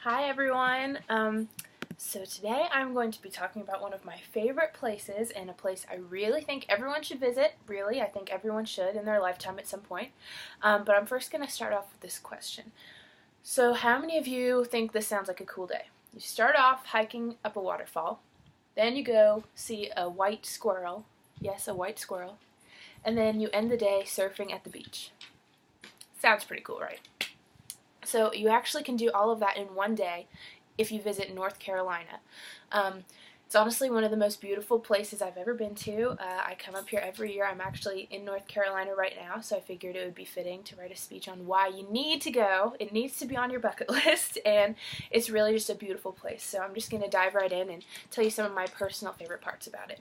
Hi everyone. So today I'm going to be talking about one of my favorite places and a place I really think everyone should visit. Really, I think everyone should in their lifetime at some point. But I'm first going to start off with this question. So how many of you think this sounds like a cool day? You start off hiking up a waterfall, then you go see a white squirrel. Yes, a white squirrel. And then you end the day surfing at the beach. Sounds pretty cool, right? So you actually can do all of that in one day if you visit North Carolina. It's honestly one of the most beautiful places I've ever been to. I come up here every year. I'm actually in North Carolina right now, so I figured it would be fitting to write a speech on why you need to go. It needs to be on your bucket list, and it's really just a beautiful place. So I'm just going to dive right in and tell you some of my personal favorite parts about it.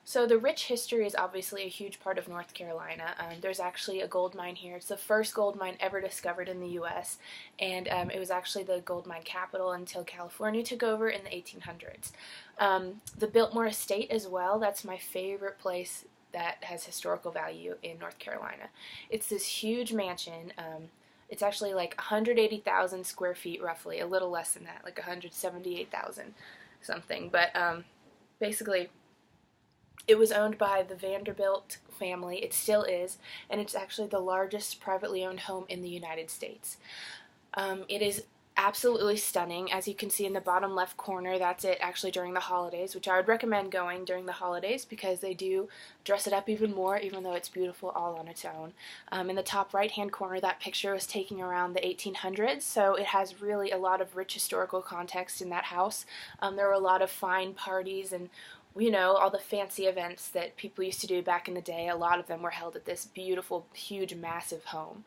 So the rich history is obviously a huge part of North Carolina. There's actually a gold mine here. It's the first gold mine ever discovered in the U.S., and it was actually the gold mine capital until California took over in the 1800s. The Biltmore Estate as well, that's my favorite place that has historical value in North Carolina. It's this huge mansion. It's actually like 180,000 square feet roughly, a little less than that, like 178,000 something. But basically, it was owned by the Vanderbilt family. It still is, and it's actually the largest privately owned home in the United States. It is absolutely stunning. As you can see in the bottom left corner, that's it actually during the holidays, which I would recommend going during the holidays because they do dress it up even more, even though it's beautiful all on its own. In the top right hand corner, that picture was taken around the 1800s, so it has really a lot of rich historical context in that house. There were a lot of fine parties and all the fancy events that people used to do back in the day. A lot of them were held at this beautiful, huge, massive home.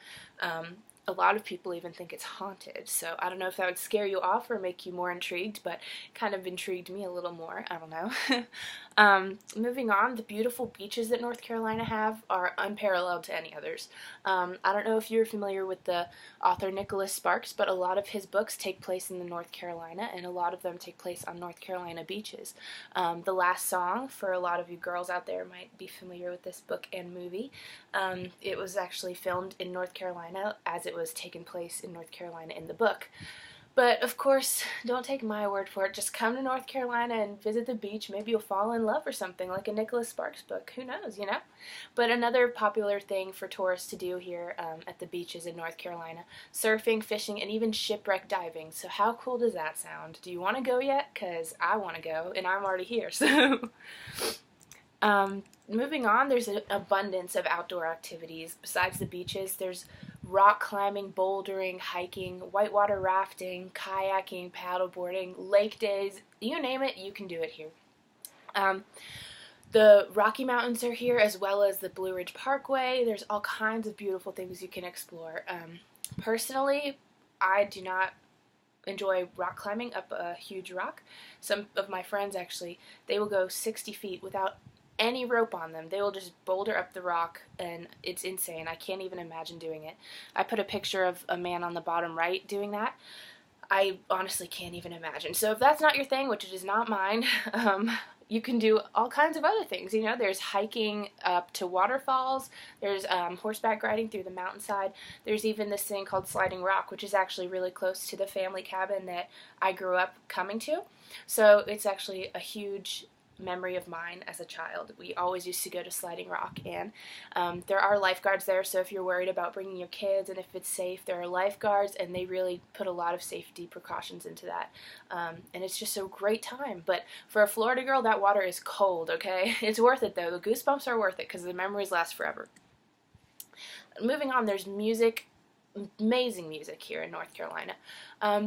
A lot of people even think it's haunted, so I don't know if that would scare you off or make you more intrigued, but it kind of intrigued me a little more. I don't know. Moving on, the beautiful beaches that North Carolina have are unparalleled to any others. I don't know if you're familiar with the author Nicholas Sparks, but a lot of his books take place in the North Carolina, and a lot of them take place on North Carolina beaches. The Last Song, for a lot of you girls out there might be familiar with this book and movie. It was actually filmed in North Carolina as it was taking place in North Carolina in the book. But of course, don't take my word for it. Just come to North Carolina and visit the beach. Maybe you'll fall in love or something, like a Nicholas Sparks book. Who knows, But another popular thing for tourists to do here at the beaches in North Carolina, surfing, fishing, and even shipwreck diving. So how cool does that sound? Do you want to go yet? Because I want to go, and I'm already here, so... Moving on, there's an abundance of outdoor activities. Besides the beaches, there's rock climbing, bouldering, hiking, whitewater rafting, kayaking, paddleboarding, lake days, you name it, you can do it here. The Rocky Mountains are here, as well as the Blue Ridge Parkway. There's all kinds of beautiful things you can explore. Personally, I do not enjoy rock climbing up a huge rock. Some of my friends, actually, they will go 60 feet without any rope on them. They will just boulder up the rock, and it's insane. I can't even imagine doing it. I put a picture of a man on the bottom right doing that. I honestly can't even imagine. So if that's not your thing, which it is not mine, you can do all kinds of other things. There's hiking up to waterfalls. There's horseback riding through the mountainside. There's even this thing called Sliding Rock, which is actually really close to the family cabin that I grew up coming to. So it's actually a huge memory of mine as a child. We always used to go to Sliding Rock, and there are lifeguards there, so if you're worried about bringing your kids and if it's safe, there are lifeguards, and they really put a lot of safety precautions into that, and it's just a great time. But for a Florida girl, that water is cold, okay? It's worth it, though. The goosebumps are worth it because the memories last forever. Moving on, there's music. Amazing music here in North Carolina.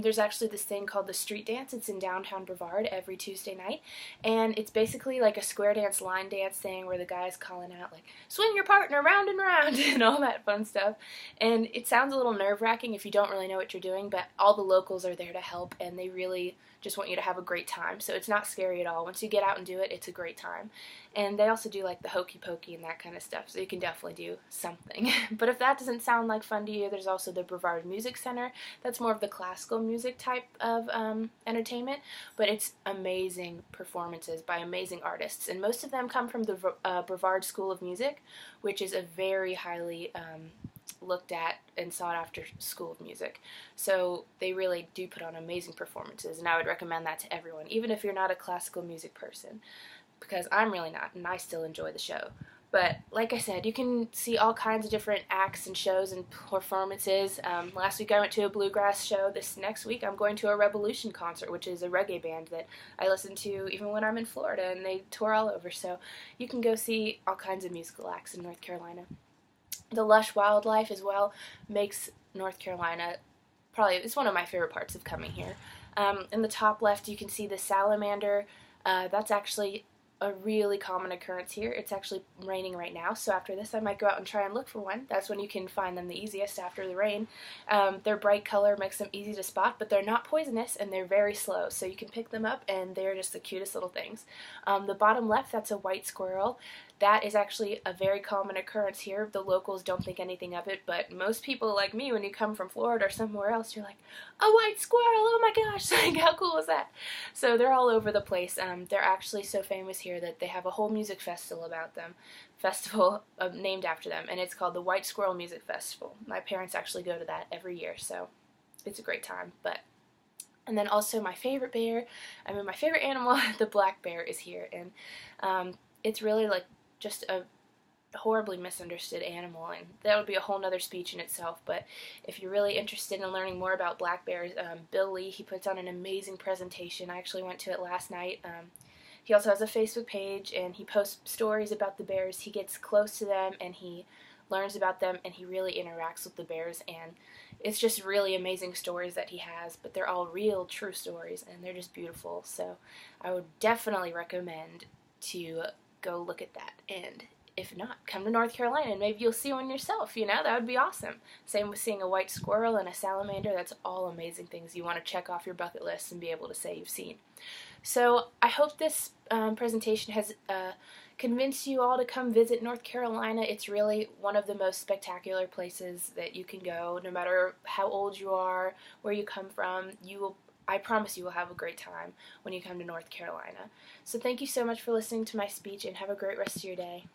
There's actually this thing called the Street Dance. It's in downtown Brevard every Tuesday night, and it's basically like a square dance, line dance thing where the guy's calling out like, swing your partner round and round, and all that fun stuff. And it sounds a little nerve-wracking if you don't really know what you're doing, but all the locals are there to help, and they really just want you to have a great time. So it's not scary at all. Once you get out and do it, it's a great time. And they also do like the hokey pokey and that kind of stuff, so you can definitely do something. But if that doesn't sound like fun to you, there's also the Brevard Music Center. That's more of the classical music type of entertainment, but it's amazing performances by amazing artists, and most of them come from the Brevard School of Music, which is a very highly looked at and sought after school of music. So they really do put on amazing performances, and I would recommend that to everyone, even if you're not a classical music person, because I'm really not, and I still enjoy the show. But like I said, you can see all kinds of different acts and shows and performances. Last week I went to a bluegrass show. This next week I'm going to a Revolution concert, which is a reggae band that I listen to even when I'm in Florida, and they tour all over. So you can go see all kinds of musical acts in North Carolina. The lush wildlife as well makes North Carolina it's one of my favorite parts of coming here. In the top left you can see the salamander. That's actually a really common occurrence here. It's actually raining right now, so after this I might go out and try and look for one. That's when you can find them the easiest, after the rain. Their bright color makes them easy to spot, but they're not poisonous and they're very slow, so you can pick them up and they're just the cutest little things. The bottom left, that's a white squirrel. That is actually a very common occurrence here. The locals don't think anything of it, but most people like me, when you come from Florida or somewhere else, you're like, a white squirrel, oh my gosh, like how cool is that? So they're all over the place. They're actually so famous here that they have a whole music festival named after them, and it's called the White Squirrel Music Festival. My parents actually go to that every year, so it's a great time. And then also my favorite animal, the black bear, is here, and it's really like just a horribly misunderstood animal, and that would be a whole nother speech in itself. But if you're really interested in learning more about black bears, Bill Lee, he puts on an amazing presentation. I actually went to it last night. He also has a Facebook page, and he posts stories about the bears. He gets close to them, and he learns about them, and he really interacts with the bears, and it's just really amazing stories that he has, but they're all real, true stories, and they're just beautiful. So I would definitely recommend to go look at that, and if not, come to North Carolina and maybe you'll see one yourself, that would be awesome. Same with seeing a white squirrel and a salamander. That's all amazing things you want to check off your bucket list and be able to say you've seen. So I hope this presentation has convinced you all to come visit North Carolina. It's really one of the most spectacular places that you can go, no matter how old you are, where you come from. I promise you will have a great time when you come to North Carolina. So thank you so much for listening to my speech, and have a great rest of your day.